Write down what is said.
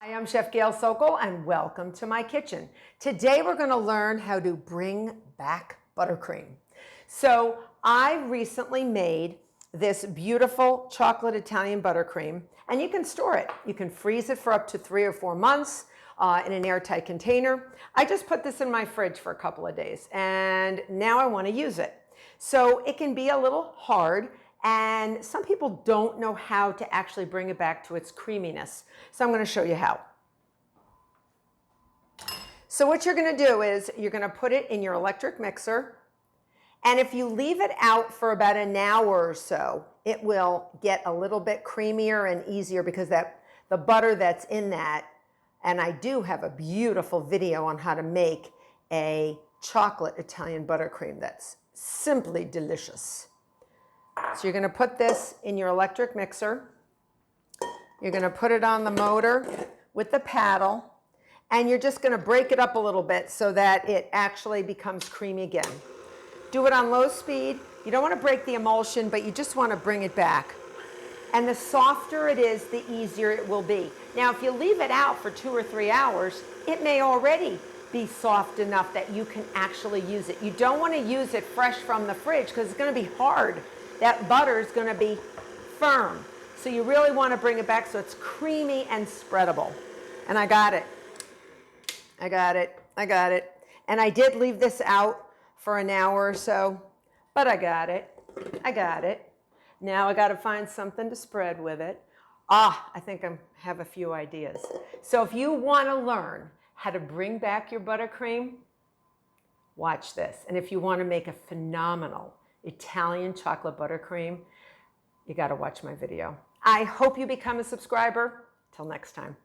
Hi, I'm Chef Gail Sokol and welcome to my kitchen. Today we're going to learn how to bring back buttercream. So I recently made this beautiful chocolate Italian buttercream, and you can store it. You can freeze it for up to 3 or 4 months in an airtight container. I just put this in my fridge for a couple of days and now I want to use it. So it can be a little hard, and some people don't know how to actually bring it back to its creaminess. So I'm going to show you how. So what you're going to do is you're going to put it in your electric mixer, and if you leave it out for about an hour or so, it will get a little bit creamier and easier because the butter that's in that, and I do have a beautiful video on how to make a chocolate Italian buttercream that's simply delicious. So you're going to put this in your electric mixer. You're going to put it on the motor with the paddle, and you're just going to break it up a little bit so that it actually becomes creamy again. Do it on low speed. You don't want to break the emulsion, but you just want to bring it back. And the softer it is, the easier it will be. Now, if you leave it out for 2 or 3 hours, it may already be soft enough that you can actually use it. You don't want to use it fresh from the fridge because it's going to be hard. That butter is going to be firm. So you really want to bring it back so it's creamy and spreadable. And I got it. I got it. I got it. And I did leave this out for an hour or so, but I got it. I got it. Now I got to find something to spread with it. I think I have a few ideas. So if you want to learn how to bring back your buttercream, watch this. And if you want to make a phenomenal Italian chocolate buttercream, you got to watch my video. I hope you become a subscriber. Till next time.